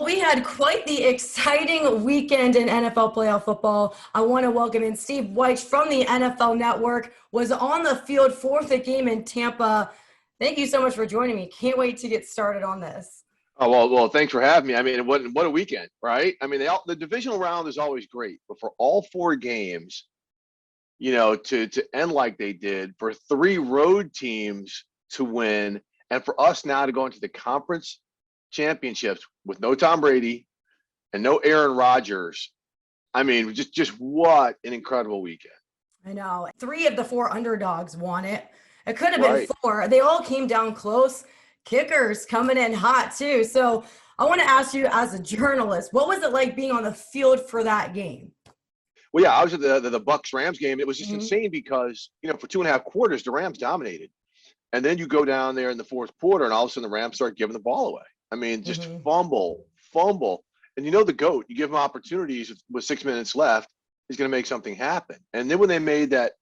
We had quite the exciting weekend in NFL playoff football. I want to welcome in Steve Wyche from the NFL Network, was on the field for the game in Tampa. Thank you so much for joining me. Can't wait to get started on this. Oh well. Thanks for having me. I mean, what a weekend, right? I mean, the divisional round is always great, but for all four games, to end like they did, for three road teams to win, and for us now to go into the conference championships with no Tom Brady and no Aaron Rodgers. I mean, just what an incredible weekend, I know. Three of the four underdogs won it. It could have been right? four. They all came down close. Kickers coming in hot too. So I want to ask you, as a journalist, what was it like being on the field for that game? Well, yeah, I was at the Bucs Rams game. It was just Hmm. insane because for 2.5 quarters the Rams dominated. And then you go down there in the fourth quarter, and all of a sudden the Rams start giving the ball away. I mean, just Hmm. fumble. And the GOAT, you give him opportunities with 6 minutes left, he's going to make something happen. And then when they made that,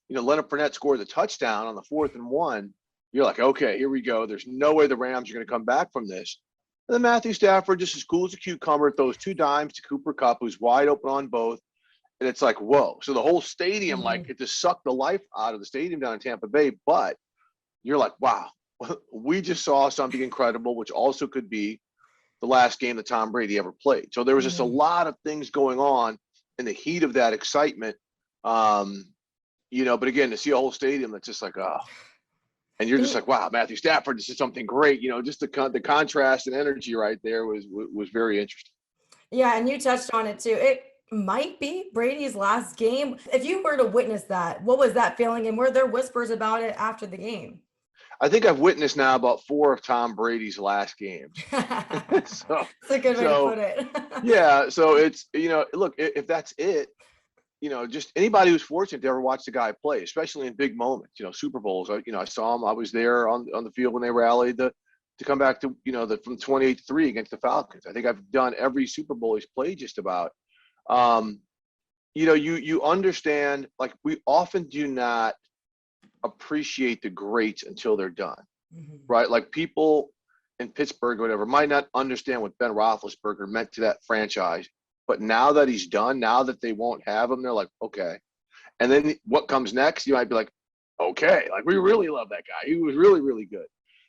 Leonard Fournette scored the touchdown on the 4th and 1, you're like, okay, here we go. There's no way the Rams are going to come back from this. And then Matthew Stafford, just as cool as a cucumber, throws two dimes to Cooper Kupp, who's wide open on both. And it's like, whoa. So the whole stadium, Hmm. like, it just sucked the life out of the stadium down in Tampa Bay. But you're like, wow, we just saw something incredible, which also could be the last game that Tom Brady ever played. So there was just a Hmm. lot of things going on in the heat of that excitement. But again, to see a whole stadium that's just like, oh, and you're just And like, wow, Matthew Stafford, this is something great. Just the contrast and energy right there was very interesting. yeah, and you touched on it too. It might be Brady's last game. If you were to witness that, what was that feeling? And were there whispers about it after the game? I think I've witnessed now about four of Tom Brady's last games. It's so, a good way to so put it. yeah. So it's look, if that's it, just anybody who's fortunate to ever watch the guy play, especially in big moments, Super Bowls. I saw him. I was there on the field when they rallied to come back to from 28-3 against the Falcons. I think I've done every Super Bowl he's played just about. Um, you understand, like, we often do not appreciate the greats until they're done, Mhm. right? Like, people in Pittsburgh or whatever might not understand what Ben Roethlisberger meant to that franchise, but now that he's done, now that they won't have him, they're like, okay. And then what comes next? You might be like, okay, like, we really love that guy. He was really, really good.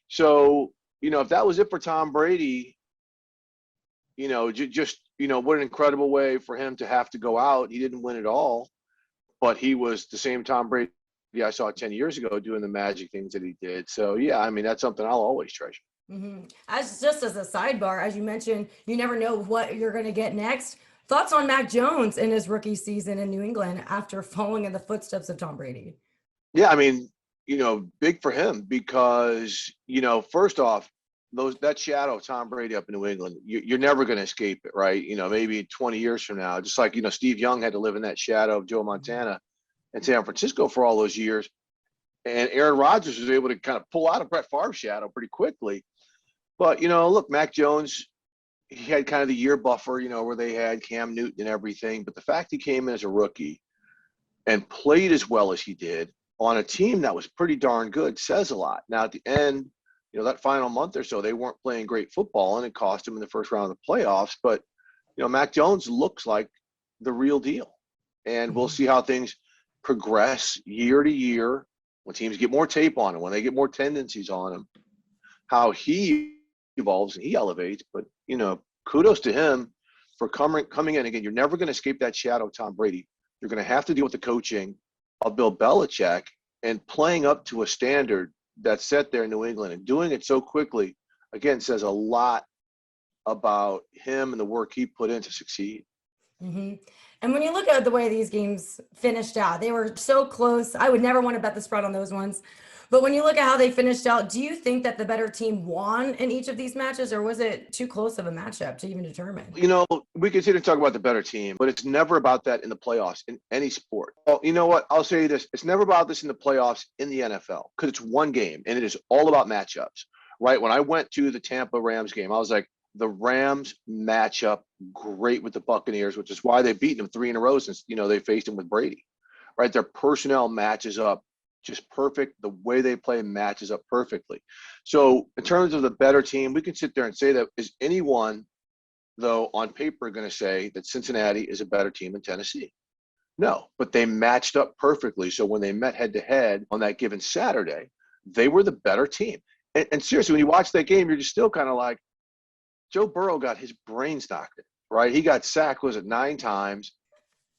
So, if that was it for Tom Brady, just what an incredible way for him to have to go out. He didn't win it all, but he was the same Tom Brady I saw 10 years ago doing the magic things that he did. So, yeah, I mean, that's something I'll always treasure. As just as a sidebar, as you mentioned, you never know what you're going to get next. Thoughts on Mac Jones in his rookie season in New England after following in the footsteps of Tom Brady? Yeah, I mean, big for him because, first off, that shadow of Tom Brady up in New England, you're never going to escape it, right? Maybe 20 years from now, just like, Steve Young had to live in that shadow of Joe Montana in San Francisco for all those years. And Aaron Rodgers was able to kind of pull out of Brett Favre's shadow pretty quickly. But, look, Mac Jones, he had kind of the year buffer, where they had Cam Newton and everything. But the fact he came in as a rookie and played as well as he did on a team that was pretty darn good says a lot. Now, at the end, that final month or so, they weren't playing great football, and it cost him in the first round of the playoffs. But, Mac Jones looks like the real deal. And we'll Mhm. see how things progress year to year when teams get more tape on him, when they get more tendencies on him, how he evolves and he elevates. But, kudos to him for coming in. Again, you're never going to escape that shadow of Tom Brady. You're going to have to deal with the coaching of Bill Belichick and playing up to a standard that's set there in New England and doing it so quickly, again, says a lot about him and the work he put in to succeed. Hmm. And when you look at the way these games finished out, they were so close. I would never want to bet the spread on those ones. But when you look at how they finished out, do you think that the better team won in each of these matches, or was it too close of a matchup to even determine? We continue to talk about the better team, but it's never about that in the playoffs in any sport. Well, you know what? I'll say this. It's never about this in the playoffs in the NFL because it's one game and it is all about matchups, right? When I went to the Tampa Rams game, I was like, the Rams match up great with the Buccaneers, which is why they've beaten them three in a row since, they faced them with Brady, right? Their personnel matches up just perfect. The way they play matches up perfectly. So in terms of the better team, we can sit there and say that is anyone though, on paper, going to say that Cincinnati is a better team than Tennessee. No, but they matched up perfectly. So when they met head to head on that given Saturday, they were the better team. And seriously, when you watch that game, you're just still kind of like, Joe Burrow got his brains knocked in, right? He got sacked, was it 9 times,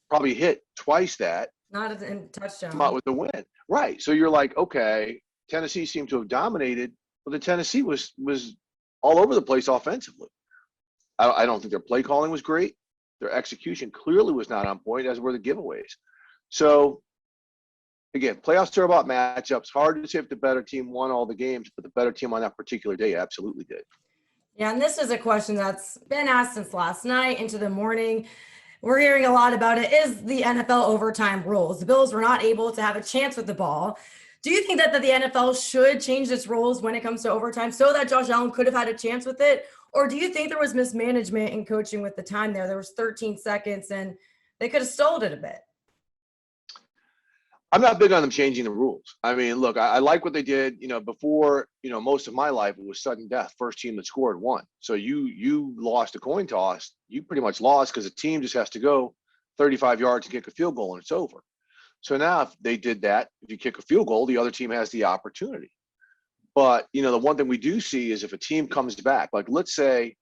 probably hit twice that. Not a touchdown. Come out with the win. Right. So you're like, okay, Tennessee seemed to have dominated, but the Tennessee was all over the place offensively. I don't think their play calling was great. Their execution clearly was not on point, as were the giveaways. So, again, playoffs are about matchups. Hard to say if the better team won all the games, but the better team on that particular day absolutely did. Yeah, and this is a question that's been asked since last night into the morning. We're hearing a lot about it. Is the NFL overtime rules? The Bills were not able to have a chance with the ball. Do you think that the NFL should change its rules when it comes to overtime so that Josh Allen could have had a chance with it? Or do you think there was mismanagement in coaching with the time there? There was 13 seconds and they could have stalled it a bit. I'm not big on them changing the rules. I mean, look, I like what they did. Before, most of my life, it was sudden death. First team that scored won. So you lost a coin toss. You pretty much lost because the team just has to go 35 yards and kick a field goal and it's over. So now if they did that, if you kick a field goal, the other team has the opportunity. But, the one thing we do see is if a team comes back, like let's say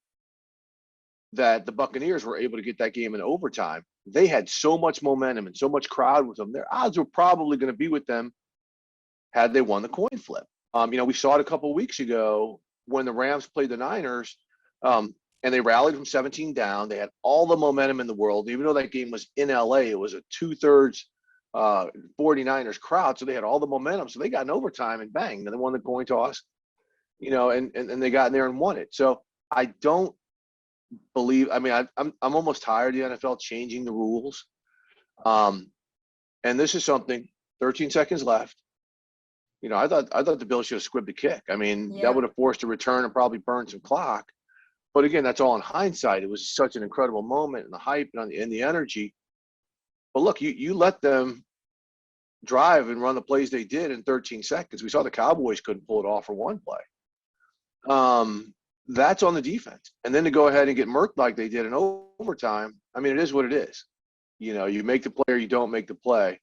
that the Buccaneers were able to get that game in overtime, they had so much momentum and so much crowd with them. Their odds were probably going to be with them had they won the coin flip. We saw it a couple of weeks ago when the Rams played the Niners, and they rallied from 17 down. They had all the momentum in the world. Even though that game was in LA, it was a 2/3 49ers crowd, so they had all the momentum. So they got in overtime and bang, and they won the coin toss, and they got in there and won it. So I don't believe. I mean, I'm almost tired of the NFL changing the rules. And this is something. 13 seconds left. I thought the Bills should have squibbed the kick. I mean, that would have forced a return and probably burned some clock. But again, that's all in hindsight. It was such an incredible moment, and the hype and the energy. But look, you let them drive and run the plays they did in 13 seconds. We saw the Cowboys couldn't pull it off for one play. That's on the defense. And then to go ahead and get murked like they did in overtime, I mean, it is what it is. You make the play or you don't make the play.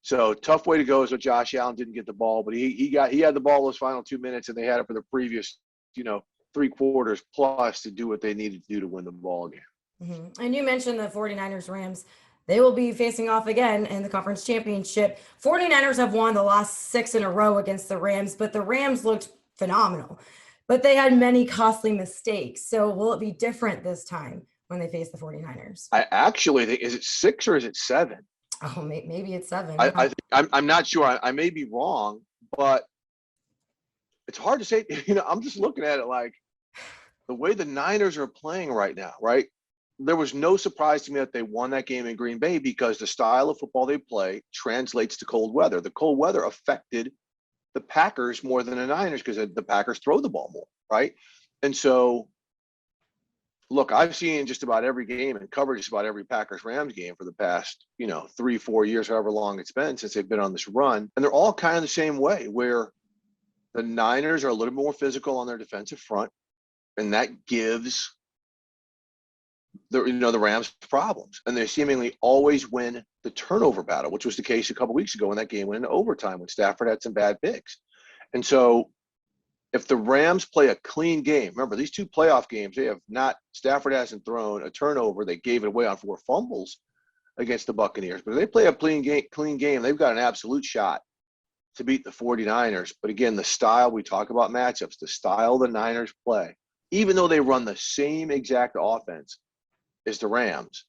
So tough way to go is what Josh Allen didn't get the ball, but he had the ball those final 2 minutes, and they had it for the previous, 3 quarters plus to do what they needed to do to win the ball game. Mm-hmm. And you mentioned the 49ers Rams. They will be facing off again in the conference championship. 49ers have won the last 6 in a row against the Rams, but the Rams looked phenomenal. But they had many costly mistakes. So will it be different this time when they face the 49ers? I actually think, is it 6 or is it 7? Oh, maybe it's 7. I think I'm not sure. I may be wrong, but it's hard to say. I'm just looking at it like the way the Niners are playing right now, right? There was no surprise to me that they won that game in Green Bay because the style of football they play translates to cold weather. The cold weather affected the Packers more than the Niners because the Packers throw the ball more, right? And so, look, I've seen just about every game and covered just about every Packers-Rams game for the past, 3-4 years, however long it's been since they've been on this run. And they're all kind of the same way, where the Niners are a little more physical on their defensive front, and that gives the Rams problems. And they seemingly always win the turnover battle, which was the case a couple weeks ago when that game went into overtime when Stafford had some bad picks. And so if the Rams play a clean game, remember these 2 playoff games, Stafford hasn't thrown a turnover. They gave it away on 4 fumbles against the Buccaneers. But if they play a clean game, they've got an absolute shot to beat the 49ers. But again, the style, we talk about matchups, the style the Niners play, even though they run the same exact offense as the Rams,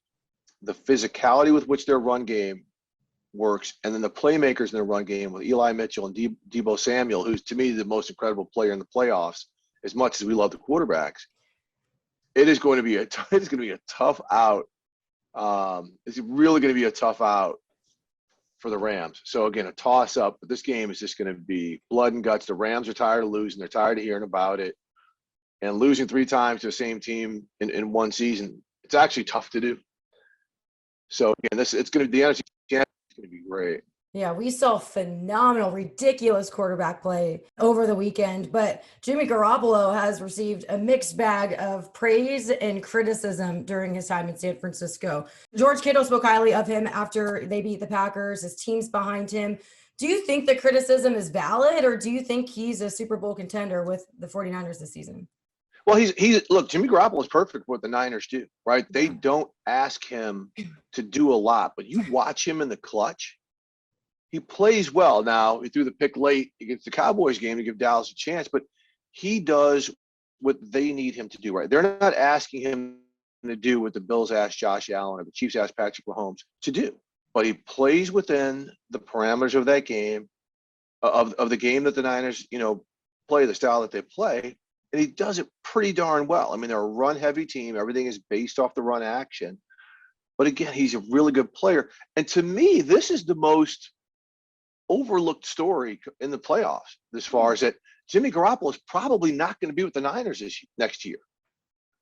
the physicality with which their run game works, and then the playmakers in their run game with Eli Mitchell and Deebo Samuel, who's to me the most incredible player in the playoffs, as much as we love the quarterbacks. It is going to be a tough out. It's really going to be a tough out for the Rams. So again, a toss up, but this game is just going to be blood and guts. The Rams are tired of losing. They're tired of hearing about it, and losing 3 times to the same team in one season, it's actually tough to do. So again, it's going to be the NFC Championship. It's going to be great. Yeah, we saw phenomenal, ridiculous quarterback play over the weekend, but Jimmy Garoppolo has received a mixed bag of praise and criticism during his time in San Francisco. George Kittle spoke highly of him after they beat the Packers, his team's behind him. Do you think the criticism is valid, or do you think he's a Super Bowl contender with the 49ers this season? Well, he's look, Jimmy Garoppolo is perfect for what the Niners do, right? They Yeah. don't ask him to do a lot, but you watch him in the clutch. He plays well. Now, he threw the pick late against the Cowboys game to give Dallas a chance, but he does what they need him to do, right? They're not asking him to do what the Bills asked Josh Allen or the Chiefs asked Patrick Mahomes to do, but he plays within the parameters of that game, of the game that the Niners, play, the style that they play, and he does it pretty darn well. I mean, they're a run-heavy team. Everything is based off the run action. But again, he's a really good player. And to me, this is the most overlooked story in the playoffs as far as that Jimmy Garoppolo is probably not going to be with the Niners next year.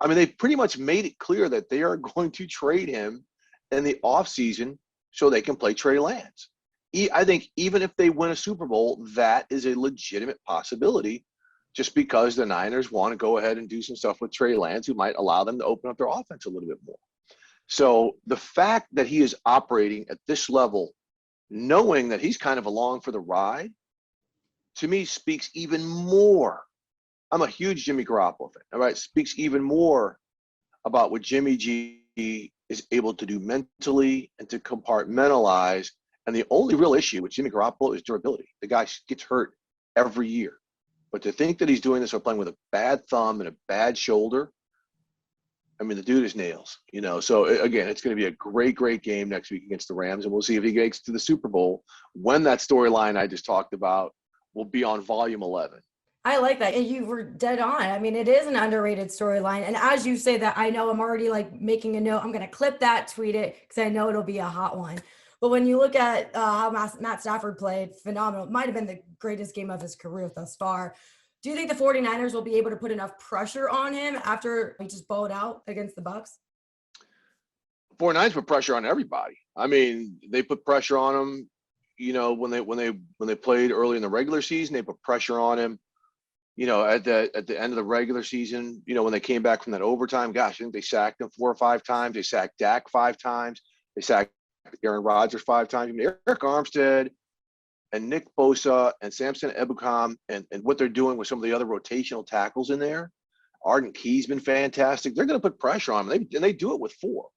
I mean, they pretty much made it clear that they are going to trade him in the offseason so they can play Trey Lance. I think even if they win a Super Bowl, that is a legitimate possibility just because the Niners want to go ahead and do some stuff with Trey Lance who might allow them to open up their offense a little bit more. So the fact that he is operating at this level, knowing that he's kind of along for the ride, to me speaks even more. I'm a huge Jimmy Garoppolo fan, all right? Speaks even more about what Jimmy G is able to do mentally and to compartmentalize. And the only real issue with Jimmy Garoppolo is durability. The guy gets hurt every year. But to think that he's doing this while playing with a bad thumb and a bad shoulder, I mean, the dude is nails, So, again, it's going to be a great, great game next week against the Rams, and we'll see if he gets to the Super Bowl when that storyline I just talked about will be on volume 11. I like that. And you were dead on. I mean, it is an underrated storyline. And as you say that, I know I'm already like making a note. I'm going to clip that, tweet it, because I know it'll be a hot one. But when you look at how Matt Stafford played, phenomenal. It might have been the greatest game of his career thus far. Do you think the 49ers will be able to put enough pressure on him after he just balled out against the Bucs? 49ers put pressure on everybody. I mean, they put pressure on him, when they played early in the regular season. They put pressure on him, at the end of the regular season, when they came back from that overtime. Gosh, I think they sacked him 4 or 5 times. They sacked Dak 5 times. They sacked Aaron Rodgers 5 times. I mean, Eric Armstead and Nick Bosa and Samson Ebukam and what they're doing with some of the other rotational tackles in there. Arden Key's been fantastic. They're going to put pressure on them, and they do it with 4.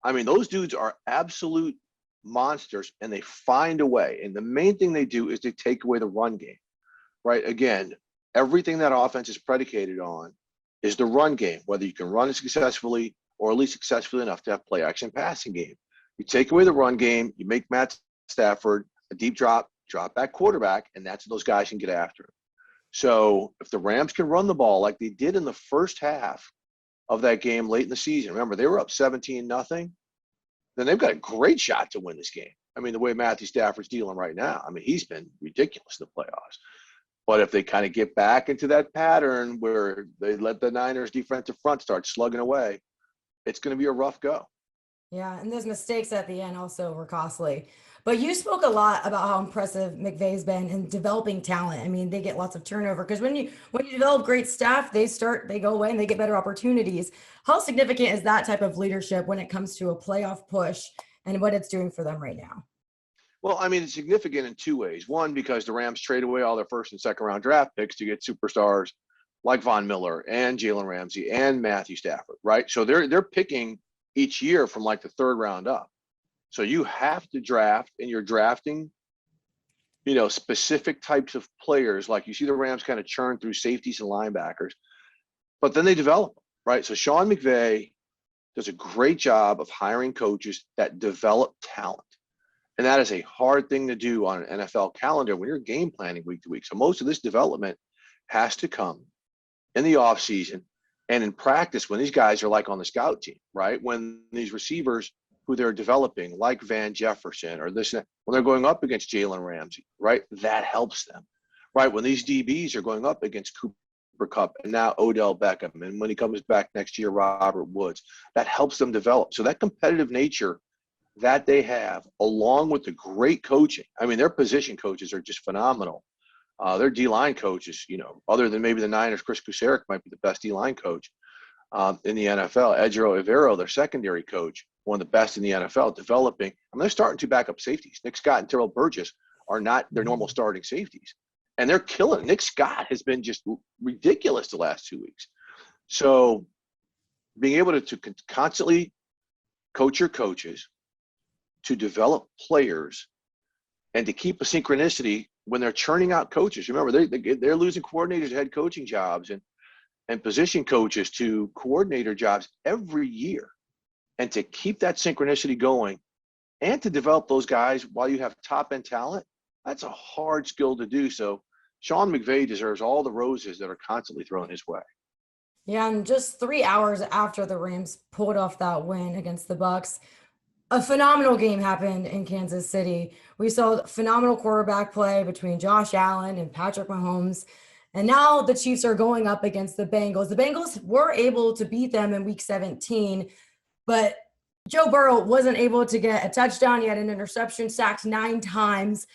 I mean, those dudes are absolute monsters, and they find a way. And the main thing they do is they take away the run game, right? Again, everything that offense is predicated on is the run game, whether you can run it successfully or at least successfully enough to have play action passing game. You take away the run game, you make Matt Stafford a deep drop back quarterback, and that's what those guys can get after him. So if the Rams can run the ball like they did in the first half of that game late in the season, remember they were up 17-0, then they've got a great shot to win this game. I mean, the way Matthew Stafford's dealing right now, I mean, he's been ridiculous in the playoffs. But if they kind of get back into that pattern where they let the Niners defensive front start slugging away, it's going to be a rough go. Yeah, and those mistakes at the end also were costly. But you spoke a lot about how impressive McVay's been in developing talent. I mean, they get lots of turnover because when you develop great staff, they go away and they get better opportunities. How significant is that type of leadership when it comes to a playoff push and what it's doing for them right now? Well, I mean, it's significant in 2 ways. One, because the Rams trade away all their first and second round draft picks to get superstars like Von Miller and Jalen Ramsey and Matthew Stafford, right? So they're picking each year from like the 3rd round up. So you have to draft, and you're drafting, specific types of players. Like you see the Rams kind of churn through safeties and linebackers, but then they develop them, right? So Sean McVay does a great job of hiring coaches that develop talent. And that is a hard thing to do on an NFL calendar when you're game planning week to week. So most of this development has to come in the offseason and in practice when these guys are like on the scout team, right? When these receivers who they're developing, like Van Jefferson or this, when they're going up against Jalen Ramsey, right? That helps them, right? When these DBs are going up against Cooper Kupp and now Odell Beckham, and when he comes back next year, Robert Woods, that helps them develop. So that competitive nature that they have, along with the great coaching. I mean, their position coaches are just phenomenal. Their D-line coaches, other than maybe the Niners, Chris Kuceric might be the best D-line coach in the NFL. Ejiro Evero, their secondary coach, one of the best in the NFL, developing. They're starting two backup safeties. Nick Scott and Terrell Burgess are not their normal starting safeties. And they're killing. Nick Scott has been just ridiculous the last 2 weeks. So being able to constantly coach your coaches, to develop players, and to keep a synchronicity when they're churning out coaches. Remember, they're losing coordinators to head coaching jobs and position coaches to coordinator jobs every year. And to keep that synchronicity going and to develop those guys while you have top-end talent, that's a hard skill to do. So Sean McVay deserves all the roses that are constantly thrown his way. Yeah, and just 3 hours after the Rams pulled off that win against the Bucs, a phenomenal game happened in Kansas City. We saw phenomenal quarterback play between Josh Allen and Patrick Mahomes. And now the Chiefs are going up against the Bengals. The Bengals were able to beat them in week 17, but Joe Burrow wasn't able to get a touchdown. He had an interception, sacked 9 times.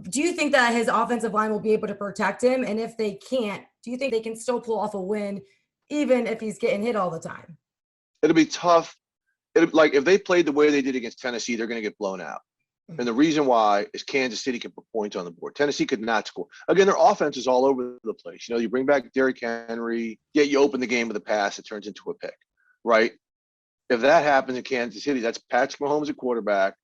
Do you think that his offensive line will be able to protect him? And if they can't, do you think they can still pull off a win, even if he's getting hit all the time? It'll be tough. Like if they played the way they did against Tennessee, they're going to get blown out. And the reason why is Kansas City can put points on the board. Tennessee could not score. Again, their offense is all over the place. You bring back Derrick Henry, yet you open the game with a pass, it turns into a pick, right? If that happens in Kansas City, that's Patrick Mahomes at quarterback,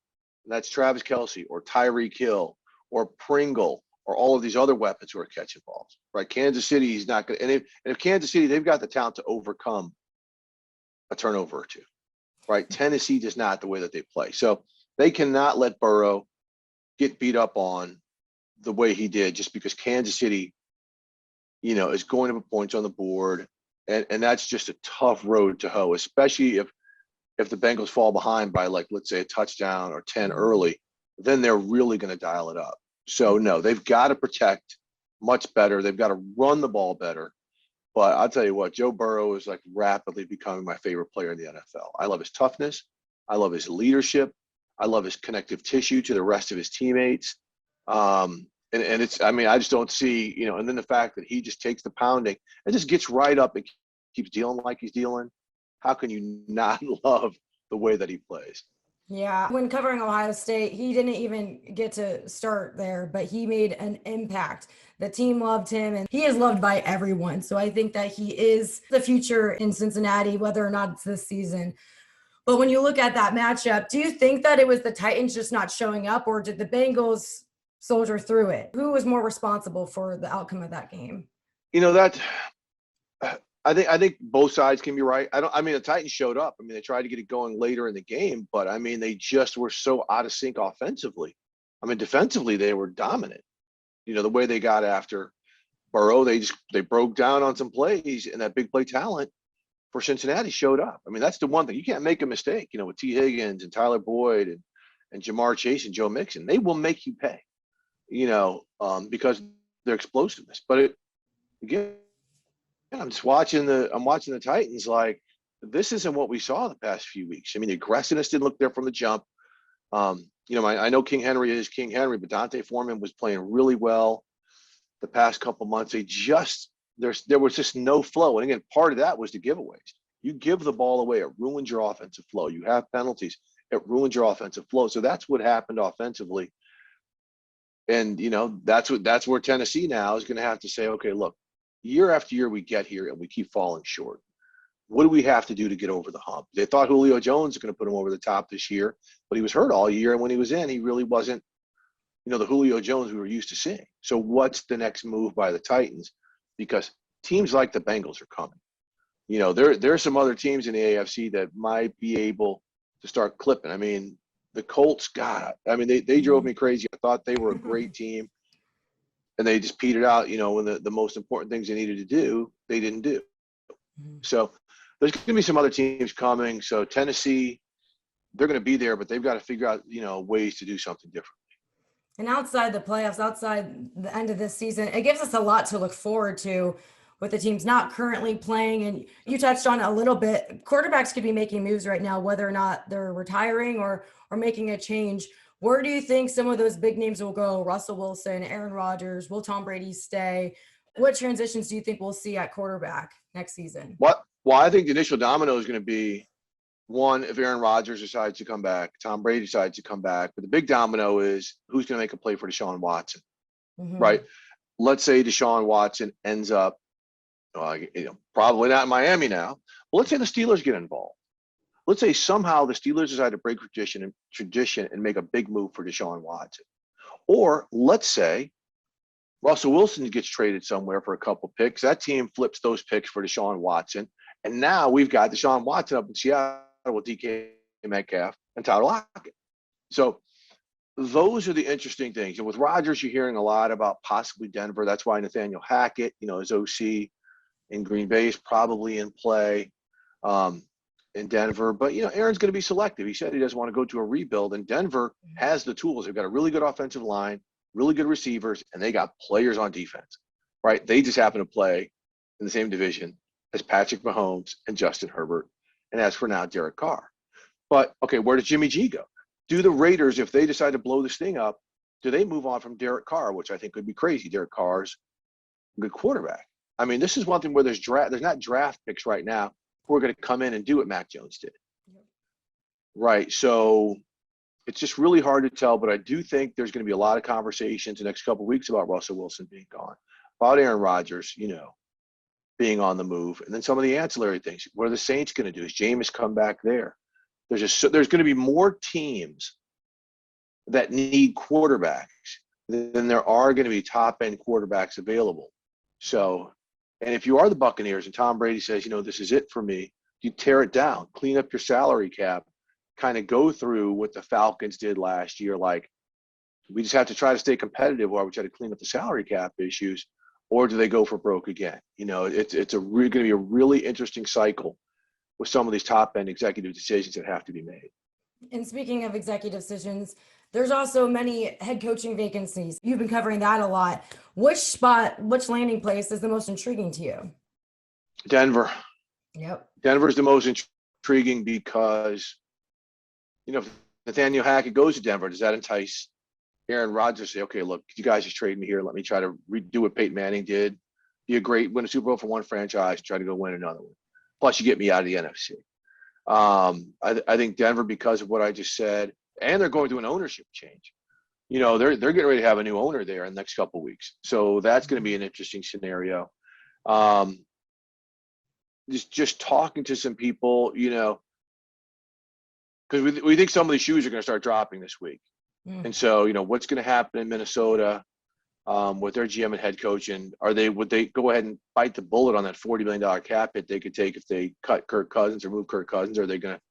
and that's Travis Kelce or Tyreek Hill or Pringle or all of these other weapons who are catching balls, right? Kansas City is not going to, and if Kansas City, they've got the talent to overcome a turnover or two, right? Tennessee does not, the way that they play. So they cannot let Burrow get beat up on the way he did just because Kansas City, is going to put points on the board. And that's just a tough road to hoe, especially if the Bengals fall behind by, like, let's say a touchdown or 10 early, then they're really going to dial it up. So no, they've got to protect much better. They've got to run the ball better. But I'll tell you what, Joe Burrow is like rapidly becoming my favorite player in the NFL. I love his toughness. I love his leadership. I love his connective tissue to the rest of his teammates. And it's, I just don't see, and then the fact that he just takes the pounding and just gets right up and keeps dealing like he's dealing. How can you not love the way that he plays? Yeah. When covering Ohio State, he didn't even get to start there, but he made an impact. The team loved him and he is loved by everyone. So I think that he is the future in Cincinnati, whether or not it's this season. But when you look at that matchup, do you think that it was the Titans just not showing up, or did the Bengals soldier through it? Who was more responsible for the outcome of that game? I think both sides can be right. The Titans showed up. They tried to get it going later in the game, but they just were so out of sync offensively. Defensively, they were dominant. The way they got after Burrow, they broke down on some plays, and that big play talent for Cincinnati showed up. That's the one thing. You can't make a mistake, with T. Higgins and Tyler Boyd and Jamar Chase and Joe Mixon. They will make you pay, because their explosiveness. But again, I'm watching the Titans like, this isn't what we saw the past few weeks. The aggressiveness didn't look there from the jump. I know King Henry is King Henry, but Dante Foreman was playing really well the past couple months. There was just no flow. And again, part of that was the giveaways. You give the ball away, it ruins your offensive flow. You have penalties, it ruins your offensive flow. So that's what happened offensively. And, that's where Tennessee now is going to have to say, okay, look, year after year we get here and we keep falling short. What do we have to do to get over the hump? They thought Julio Jones was going to put him over the top this year, but he was hurt all year. And when he was in, he really wasn't, the Julio Jones we were used to seeing. So what's the next move by the Titans? Because teams like the Bengals are coming. There's some other teams in the AFC that might be able to start clipping. The Colts, God, they drove me crazy. I thought they were a great team, and they just petered out, when the most important things they needed to do, they didn't do. So there's going to be some other teams coming. So Tennessee, they're going to be there, but they've got to figure out, ways to do something different. And outside the playoffs, outside the end of this season, it gives us a lot to look forward to. with the teams not currently playing. And you touched on a little bit, quarterbacks could be making moves right now, whether or not they're retiring or making a change. Where do you think some of those big names will go? Russell Wilson, Aaron Rodgers, will Tom Brady stay? What transitions do you think we'll see at quarterback next season? Well, I think the initial domino is going to be one, if Aaron Rodgers decides to come back, Tom Brady decides to come back. But the big domino is who's going to make a play for Deshaun Watson, right? Let's say Deshaun Watson ends up, probably not in Miami now. But let's say the Steelers get involved. Let's say somehow the Steelers decide to break tradition and make a big move for Deshaun Watson. Or let's say Russell Wilson gets traded somewhere for a couple picks. That team flips those picks for Deshaun Watson. And now we've got Deshaun Watson up in Seattle with DK Metcalf and Tyler Lockett. So those are the interesting things. And with Rodgers, you're hearing a lot about possibly Denver. That's why Nathaniel Hackett, his OC in Green Bay is probably in play in Denver. But, Aaron's going to be selective. He said he doesn't want to go to a rebuild. And Denver has the tools. They've got a really good offensive line, really good receivers, and they got players on defense, right? They just happen to play in the same division as Patrick Mahomes and Justin Herbert, and as for now, Derek Carr. But, okay, where does Jimmy G go? Do the Raiders, if they decide to blow this thing up, do they move on from Derek Carr, which I think would be crazy? Derek Carr's a good quarterback. I mean, this is one thing where there's not draft picks right now who are going to come in and do what Mac Jones did. Right, so it's just really hard to tell, but I do think there's going to be a lot of conversations the next couple of weeks about Russell Wilson being gone, about Aaron Rodgers, being on the move, and then some of the ancillary things. What are the Saints going to do? Is Jameis come back there? There's going to be more teams that need quarterbacks than there are going to be top-end quarterbacks available. So, and if you are the Buccaneers and Tom Brady says, this is it for me, you tear it down, clean up your salary cap, kind of go through what the Falcons did last year. Like, we just have to try to stay competitive while we try to clean up the salary cap issues, or do they go for broke again? It's going to be a really interesting cycle with some of these top-end executive decisions that have to be made. And speaking of executive decisions, there's also many head coaching vacancies. You've been covering that a lot. Which landing place is the most intriguing to you? Denver. Yep. Denver's the most intriguing because, if Nathaniel Hackett goes to Denver, does that entice Aaron Rodgers to say, okay, look, you guys just trade me here. Let me try to redo what Peyton Manning did. Win a Super Bowl for one franchise, try to go win another one. Plus, you get me out of the NFC. I think Denver, because of what I just said, and they're going through an ownership change. They're getting ready to have a new owner there in the next couple of weeks. So that's going to be an interesting scenario. Just talking to some people, because we think some of these shoes are going to start dropping this week. And so, what's going to happen in Minnesota with their GM and head coach? And would they go ahead and bite the bullet on that $40 million cap hit they could take if they cut Kirk Cousins or move Kirk Cousins? Or are they going to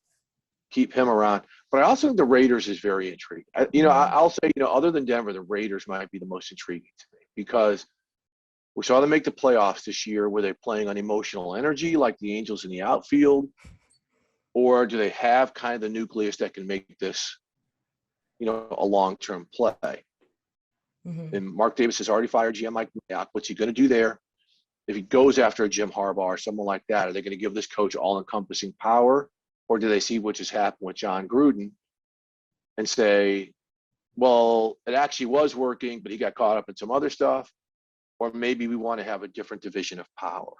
keep him around? But I also think the Raiders is very intriguing. I'll say, other than Denver, the Raiders might be the most intriguing to me because we saw them make the playoffs this year. Were they playing on emotional energy like the Angels in the outfield? Or do they have kind of the nucleus that can make this, a long-term play? And Mark Davis has already fired GM Mike Mayock. What's he going to do there? If he goes after a Jim Harbaugh or someone like that, are they going to give this coach all-encompassing power? Or do they see what just happened with John Gruden and say, well, it actually was working, but he got caught up in some other stuff? Or maybe we want to have a different division of power.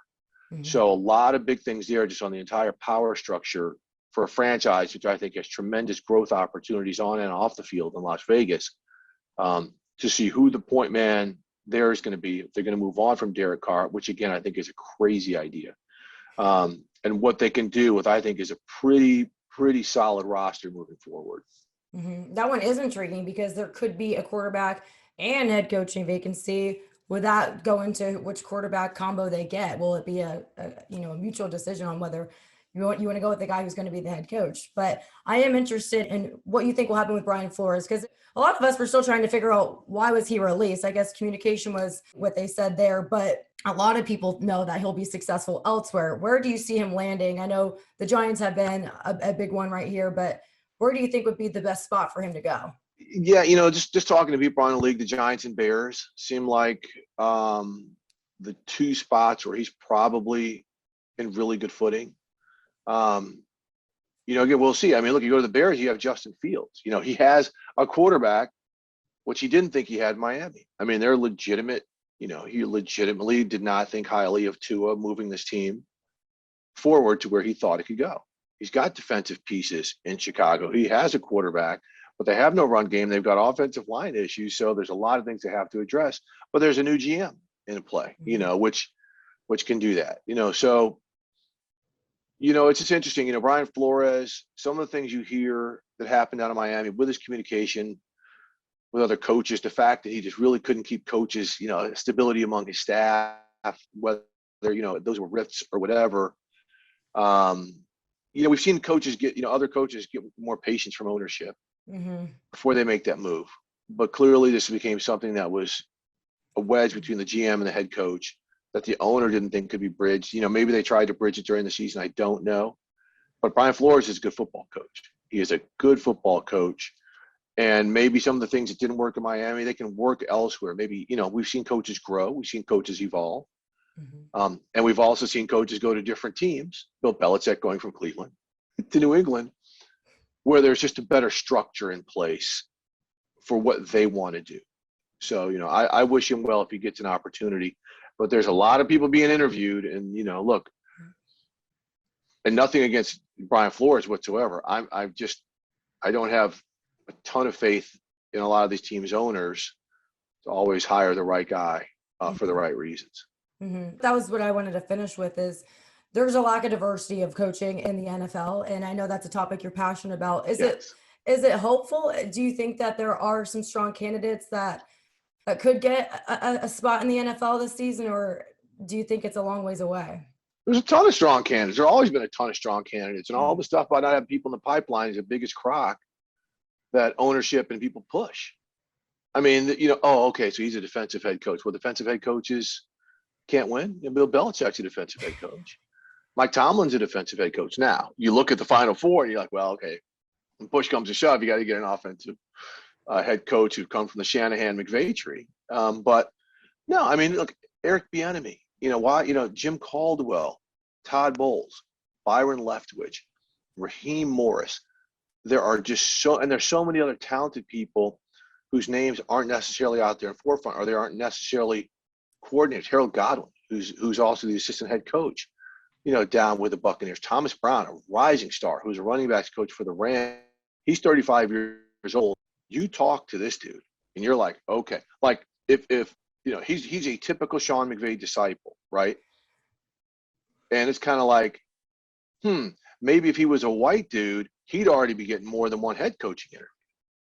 So a lot of big things there just on the entire power structure for a franchise, which I think has tremendous growth opportunities on and off the field in Las Vegas, to see who the point man there is going to be. If they're going to move on from Derek Carr, which again, I think is a crazy idea. And what they can do with, I think, is a pretty solid roster moving forward. That one is intriguing because there could be a quarterback and head coaching vacancy. Would that go into which quarterback combo they get? Will it be a mutual decision on whether you want to go with the guy who's going to be the head coach? But I am interested in what you think will happen with Brian Flores, because a lot of us were still trying to figure out why was he released. I guess communication was what they said there, but a lot of people know that he'll be successful elsewhere. Where do you see him landing? I know the Giants have been a big one right here, but where do you think would be the best spot for him to go? Yeah, just talking to people around the league, the Giants and Bears seem like the two spots where he's probably in really good footing. Again, we'll see. I mean, look, you go to the Bears, you have Justin Fields. He has a quarterback, which he didn't think he had in Miami. I mean, they're legitimate. He legitimately did not think highly of Tua moving this team forward to where he thought it could go. He's got defensive pieces in Chicago. He has a quarterback, but they have no run game. They've got offensive line issues. So there's a lot of things they have to address, but there's a new GM in play, which can do that, so, it's just interesting, Brian Flores, some of the things you hear that happened out of Miami with his communication with other coaches, the fact that he just really couldn't keep coaches, stability among his staff, whether, those were rifts or whatever. We've seen coaches get, other coaches get more patience from ownership before they make that move. But clearly this became something that was a wedge between the GM and the head coach that the owner didn't think could be bridged. Maybe they tried to bridge it during the season. I don't know. But Brian Flores is a good football coach. He is a good football coach. And maybe some of the things that didn't work in Miami, they can work elsewhere. Maybe, we've seen coaches grow. We've seen coaches evolve. And we've also seen coaches go to different teams. Bill Belichick going from Cleveland to New England, where there's just a better structure in place for what they want to do. So, I wish him well if he gets an opportunity. But there's a lot of people being interviewed. And, look, and nothing against Brian Flores whatsoever. I don't have a ton of faith in a lot of these teams' owners to always hire the right guy for the right reasons. That was what I wanted to finish with is there's a lack of diversity of coaching in the NFL. And I know that's a topic you're passionate about. Is it hopeful? Do you think that there are some strong candidates that could get a spot in the NFL this season, or do you think it's a long ways away? There's a ton of strong candidates. There's always been a ton of strong candidates, and all the stuff about not having people in the pipeline is the biggest crock that ownership and people push. I mean, okay, so he's a defensive head coach. Well, defensive head coaches can't win. Bill Belichick's a defensive head coach. Mike Tomlin's a defensive head coach. Now, you look at the Final Four, and you're like, well, okay, when push comes to shove, you got to get an offensive head coach who come from the Shanahan-McVay tree. But no, I mean, look, Eric Bieniemy, Jim Caldwell, Todd Bowles, Byron Leftwich, Raheem Morris. There's so many other talented people whose names aren't necessarily out there in forefront, or they aren't necessarily coordinators. Harold Godwin, who's also the assistant head coach, down with the Buccaneers. Thomas Brown, a rising star, who's a running backs coach for the Rams. He's 35 years old. You talk to this dude, and you're like, okay, like if he's a typical Sean McVay disciple, right? And it's kind of like, maybe if he was a white dude, he'd already be getting more than one head coaching interview.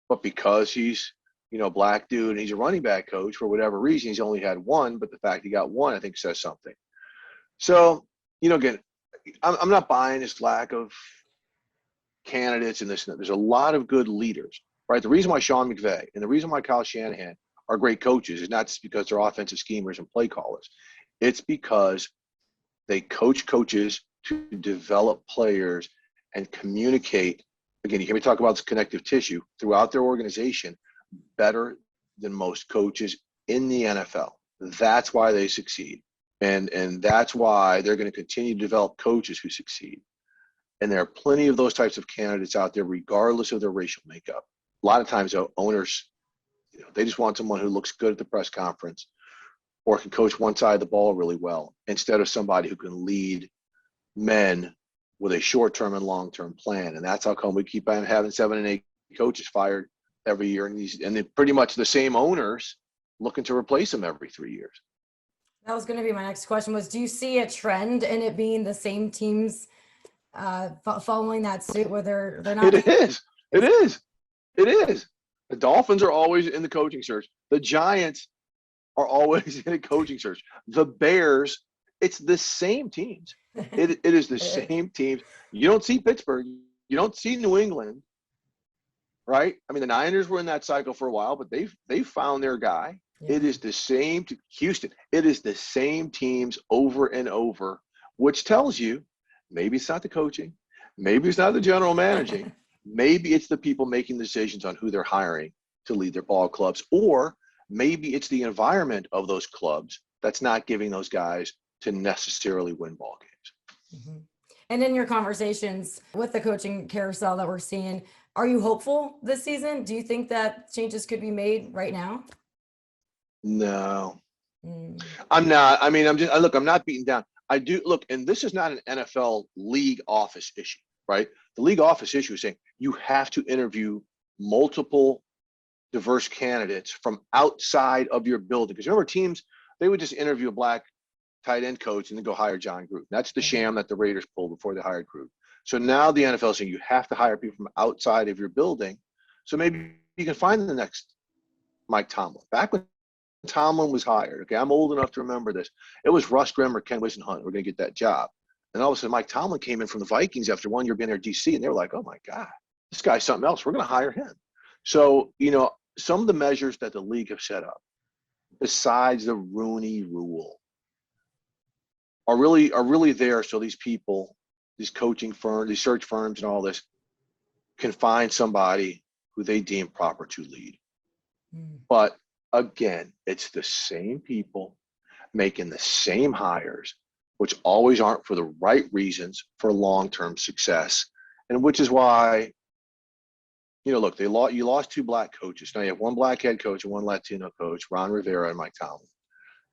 But because he's, a black dude and he's a running back coach, for whatever reason, he's only had one. But the fact he got one, I think, says something. So, again, I'm not buying this lack of candidates and this and that. There's a lot of good leaders, right? The reason why Sean McVay and the reason why Kyle Shanahan are great coaches is not just because they're offensive schemers and play callers. It's because they coach coaches to develop players and communicate. Again, you hear me talk about this connective tissue throughout their organization better than most coaches in the NFL. That's why they succeed. And that's why they're going to continue to develop coaches who succeed. And there are plenty of those types of candidates out there, regardless of their racial makeup. A lot of times, owners, they just want someone who looks good at the press conference or can coach one side of the ball really well, instead of somebody who can lead men with a short-term and long-term plan. And that's how come we keep on having 7 and 8 coaches fired every year, and they're pretty much the same owners looking to replace them every 3 years. That was going to be my next question was, do you see a trend in it being the same teams following that suit where they're not? It is. The Dolphins are always in the coaching search. The Giants are always in a coaching search. The Bears, it's the same teams. It is the same teams. You don't see Pittsburgh. You don't see New England, right? I mean, the Niners were in that cycle for a while, but they found their guy. Yeah. It is the same to Houston. It is the same teams over and over, which tells you maybe it's not the coaching, maybe it's not the general managing, maybe it's the people making decisions on who they're hiring to lead their ball clubs, or maybe it's the environment of those clubs that's not giving those guys to necessarily win ball games. Mhm. And in your conversations with the coaching carousel that we're seeing, are you hopeful this season? Do you think that changes could be made right now? No, Mm. I'm not. I mean, look, I'm not beaten down. I do look, and this is not an NFL league office issue, right? The league office issue is saying you have to interview multiple diverse candidates from outside of your building. Because remember, teams, they would just interview a black tight end coach and then go hire John Gruden. That's the sham that the Raiders pulled before they hired Gruden. So now the NFL is saying you have to hire people from outside of your building. So maybe you can find the next Mike Tomlin. Back when Tomlin was hired, okay, I'm old enough to remember this. It was Russ Grimm or Ken Whisenhunt who were going to get that job. And all of a sudden, Mike Tomlin came in from the Vikings after 1 year being there DC, and they were like, oh my God, this guy's something else. We're going to hire him. So, some of the measures that the league have set up, besides the Rooney Rule, are really there so these people, these coaching firms, these search firms and all this can find somebody who they deem proper to lead. But again, it's the same people making the same hires, which always aren't for the right reasons for long-term success. And which is why, look, you lost 2 black coaches. Now you have 1 black head coach and 1 Latino coach, Ron Rivera and Mike Tomlin.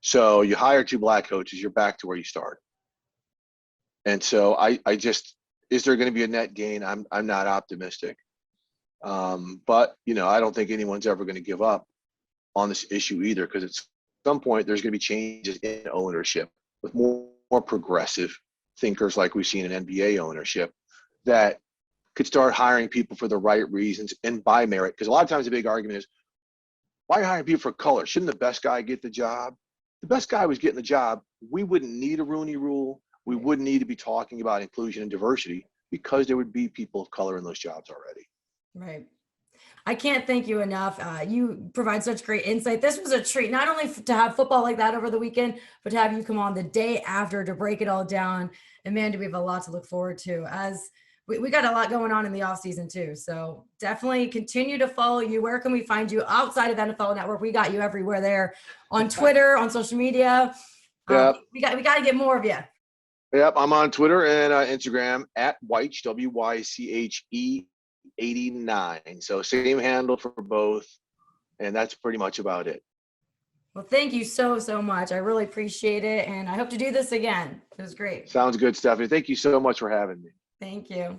So you hire 2 black coaches, you're back to where you started. And so I just, is there going to be a net gain? I'm not optimistic. But, I don't think anyone's ever going to give up on this issue either, because at some point there's going to be changes in ownership with more progressive thinkers like we've seen in NBA ownership that could start hiring people for the right reasons and by merit. Because a lot of times the big argument is, why are you hiring people for color? Shouldn't the best guy get the job? The best guy was getting the job. We wouldn't need a Rooney Rule. We wouldn't need to be talking about inclusion and diversity because there would be people of color in those jobs already. Right. I can't thank you enough. You provide such great insight. This was a treat, not only to have football like that over the weekend, but to have you come on the day after to break it all down. And man, do we have a lot to look forward to, as we got a lot going on in the offseason too. So definitely continue to follow you. Where can we find you outside of NFL Network? We got you everywhere there, on Twitter, on social media. Yep. We got to get more of you. Yep, I'm on Twitter and Instagram at Wyche, WYCHE 89. So same handle for both, and that's pretty much about it. Well, thank you so much. I really appreciate it, and I hope to do this again. It was great. Sounds good, Stephanie. Thank you so much for having me. Thank you.